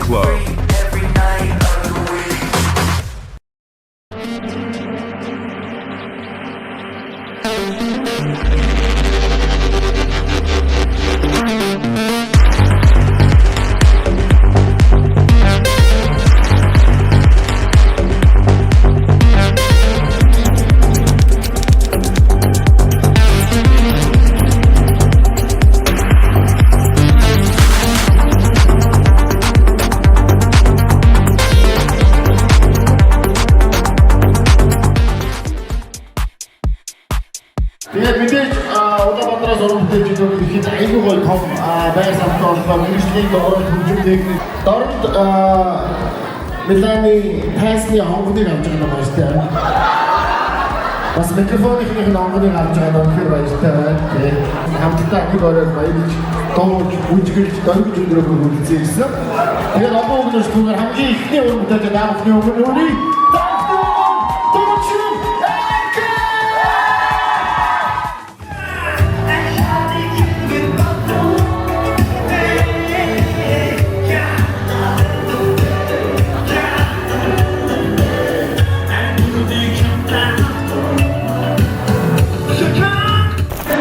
Club. Тэгээд мэдээж Улаанбаатараас орон бүтээлчдүүд ихэд аюул гой том байрсан толгой мэргэжлийн дорог хөгжүүлдэг дорд Миланы тайсны онгоныг авч байгаа юм байна шүү дээ. Бас микрофоны онгоныг авч байгаа нь үнэхээр баяртай байна. Тэгээд хамтдаа нэг оройд баярлж дууж үжиглж дөрөв өдрөөр үлдсэн ирсэн. Тэгээд олон хүмүүс түгээр хамгийн ихний уран бүтээлч даавхны өмнө юуны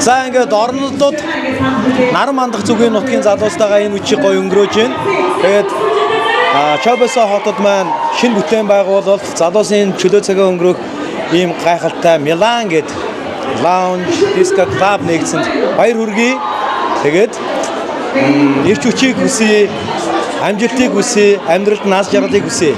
За ингээд орнолдод наран мандах зүгийн нутгийн залуустайгаа энэ үчиг гоё өнгөрөөж байна. Тэгээд Чобесо хотод маань шинэ бүтээн байгуулалт залуусын чөлөө цагаа өнгөрөх ийм гайхалтай Милан гэдэг lounge disco club нэгдсэнд баяр хүргэе. Тэгээд эрч хүчийг хүсье, амжилтыг хүсье, амьдралд нас жаргалыг хүсье.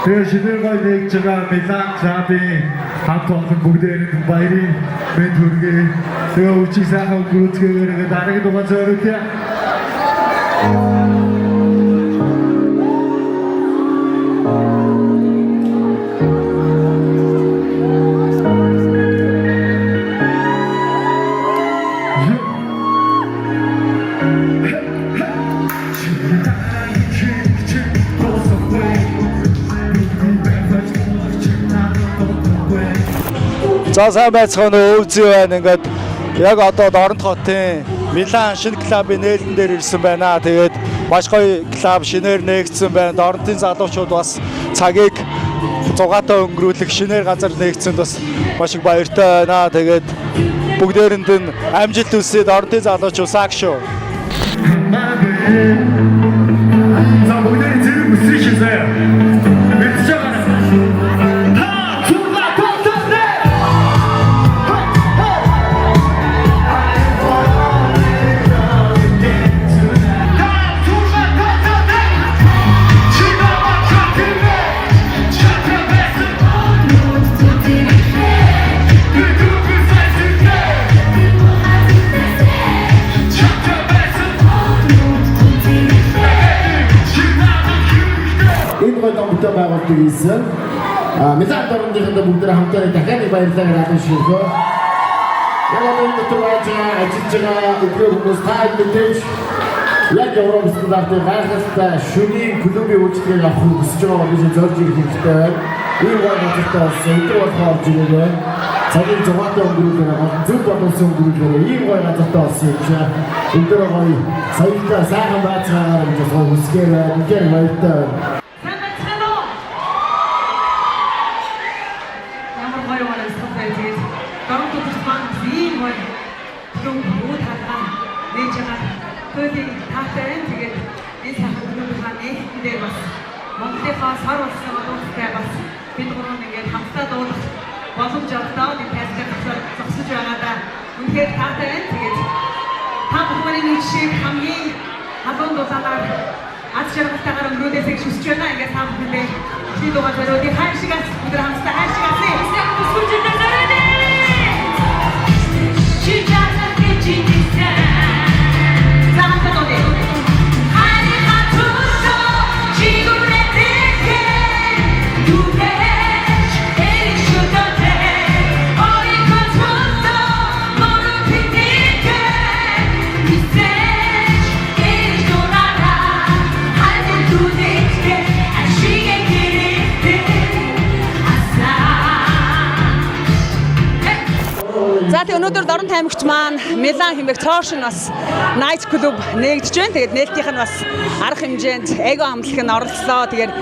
Тэгээ шинээр гоё нэгж байгаа Милан клубын хамт олон бүгдээрээ баярын мэд хүргэе. Тэгээ үчиг сайхан өнгөрүүлцгээгээр дараагийн дугаар зориулъя. За сайн байцгаана уу өвзий байна. Ингээд яг одоо Доронт хотын Милан шинэ клубын нээлтэн дээр ирсэн байна. Тэгээд маш гоё клуб шинээр нээгдсэн байна. Доронтын залуучууд бас цагийг зугаатай өнгөрүүлэх шинээр газар нээгдсэнд бас маш их баяртай байна. Тэгээд бүгдээрэнд нь амжилт хүсье. Доронтын залуучууд сагшуу. За бүгдээрээ зэрэг үсрэх шизээ. Мэдж байгаа. Бүтээн байгуулдаг ийсэн. Милан дорнодынхаа бүгдээ хамтдаа дахиад нэг баярлалаа хэлчихье. Яг энэ дотор ажиллаж байгаа өдрөө хүмүүс таад мэдээж яг Европ стандартын гайхалтай шөнийн клубын үйлчлэгийг авах хүсэж байгаа гэж зорж ирэх хэрэгтэй байна. Энэ байгууллагаас өдөр болгоо орж ирээ. Цагийн зугаатай өнгөрүүлээ, зөв бодолсон өнгөрүүлээ. Ийм гоё газартаа олсон юм шиг. Өдөр гоё саяхан сайхан байцаагаар гэж хүсгээр үнээр баяртай. Ямар гоё байна. Tung Wood Hatan, Nature, 30 Tatan to get this Hatan there was Montefa Saros, Sabas, Pitron and get Hamstad, Wasn't just down in Pascal, we get Tatan to get Tapan in shape, Hammy, Havan Dosana, Asher Taran Rude Sexual, I guess half the day. She don't want to do the high she got with the hamster, and she got she doesn't get you. За тэгээ өнөөдөр Дорн таймагч маань Милан хэмээх цоошин бас Night Club нээгдэж байна. Тэгээд нээлтийнх нь бас арга хэмжээнд эго хамтлаг нь оролцлоо. Тэгээд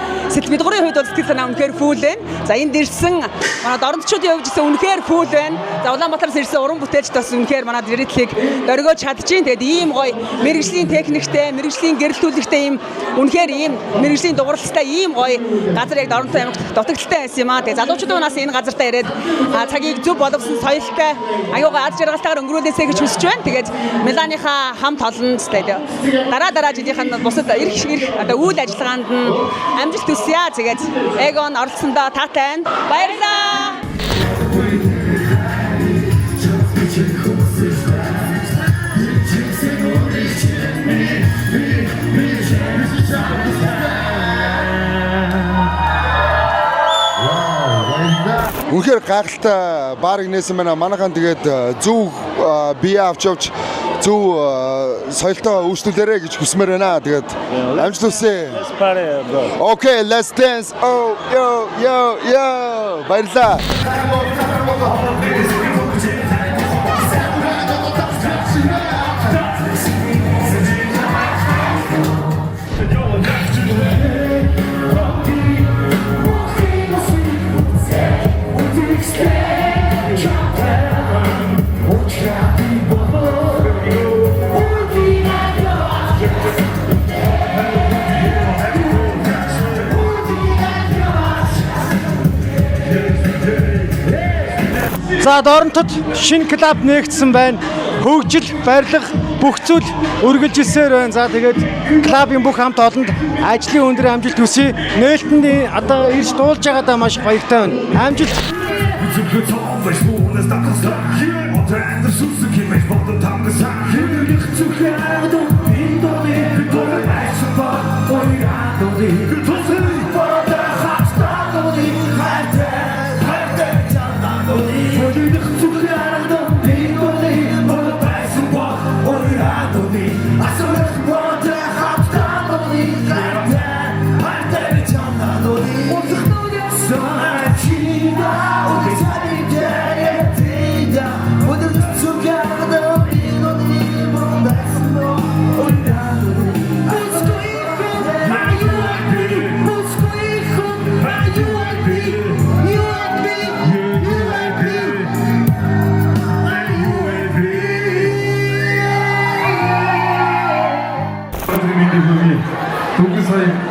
бид гурийн хувьд бол сэтгэл санаа үнэхээр фул байна. За энд ирсэн манай Дорнтчуудын хувьд гэсэн үнэхээр фул байна. За Улаанбаатараас ирсэн уран бүтээлч бас үнэхээр манай ирээдлийг дөргиж чадчихин. Тэгээд ийм гоё мэрэгжлийн техниктэй, мэрэгжлийн гэрэлтүүлэгтэй ийм үнэхээр ийм мэрэгжлийн дугуйлалтай ийм гоё газар яг Дорн таймагт дутагдaltaй байсан юм аа. Тэгээд залуучууд нас энэ газартаа ирээд цагийг зөв боловсон соёлтой аюугаа аз жаргалтайгаар өнгөрүүлээсэй гэж хүсэж байна. Тэгээд Миланыхаа хамт олонд дараа жилийнх нь бусад ирэх одоо үйл ажиллагаанд нь амжилт хүсье. Тэгээд эгон оролцсондоо таатай байна. Баярлалаа. Үнэхээр гайхалтай баарыг нээсэн байна. Манайхан тэгээд зөв бие авч явж зөв соёлтой үйлчлүүлээрэй гэж хүсмээр байна. Тэгээд амжилт хүсье. Okay, let's dance. Oh, yo. Баярлалаа. За Дорнтод шинэ клуб нээгдсэн байна. Хөгжил, барилга бүх зүйл үргэлжилсээр байна. За тэгээд клубын бүх хамт олонд ажлын өндөр амжилт хүсье. Нээлтэнд одоо ирж дуулж байгаадаа маш баяртай байна. Амжилт.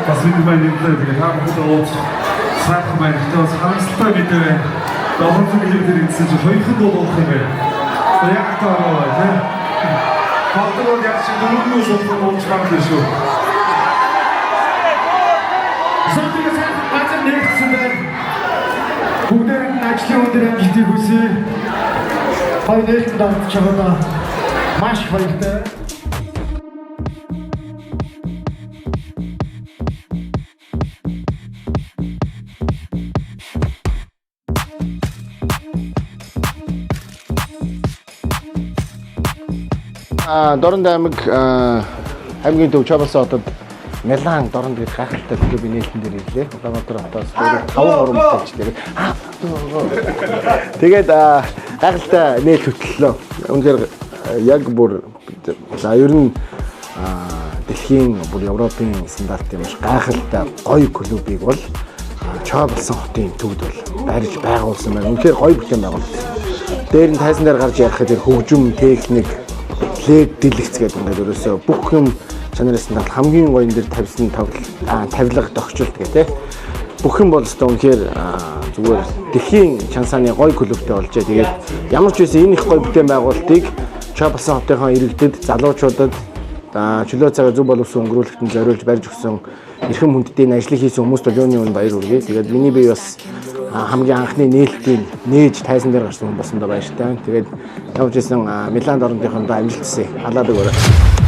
бас бид байна гэдэг харамсалтай ууц сайхан баяртай харамсалтай мэдээ байна. Долоон зүйлээр ирсэн чинь хоёрхан болох юм байна. Яг таараа тийм. Багтаа яг шиг дөрөвнөөс ууж гардаг шүү. Сотиг сайхан газар нэгсэн байна. Бүгдээр нь ажлын өндөр амжилтыг хүсье. Хоёр нээлттэй давж чагаадаа маш баяртай. Дорн аймаг аймгийн төв Чабалсан хотод Милан Дорн гэдэг гайхалтай клубын нээлтэн дээр ирлээ. Улаанбаатар хотоос 5 хүртэл тэгээд тэгээд гайхалтай нээлт хөтлөлөө. Үнэхээр яг бүр за ер нь дэлхийн бүр Европын стандартын маш гайхалтай гоё клубыг бол Чабалсан хотын төвд бол барьж байгуулсан байна. Үнэхээр гоё бүтээн байгуулсан. Дээр нь тайзан дээр гарч ярих хэрэг хөгжим, техник лег дэлгэц гэдэг ингээд ерөөсөө бүх юм чанараас нь хамгийн гоё энэ дэр тавьсан тавилга тогтчулт гэдэг. Бүх юм бол өстой үнэхээр зүгээр дэлхийн чансааны гоё клубтэй болжээ. Тэгээд ямар ч үсэн энэ их гоё бүтээн байгуулалтыг Чабалсан хотынхоо иргэдэд, залуучуудад чөлөө цагаа зөв боловсон өнгөрүүлэлтэнд зориулж барьж өгсөн эрхэм хүндтэй ажлыг хийсэн хүмүүст бол юуны баяр хүргэе. Тэгээд миний бие бас хамгийн анхны нээлтийн нээж тайзан дээр гарсан хүн болсондоо баяртай байна. Тэгээд ямар ч үсэн Миланд орнотынхондоо амжилт хүсье. Халаадаг өрөө.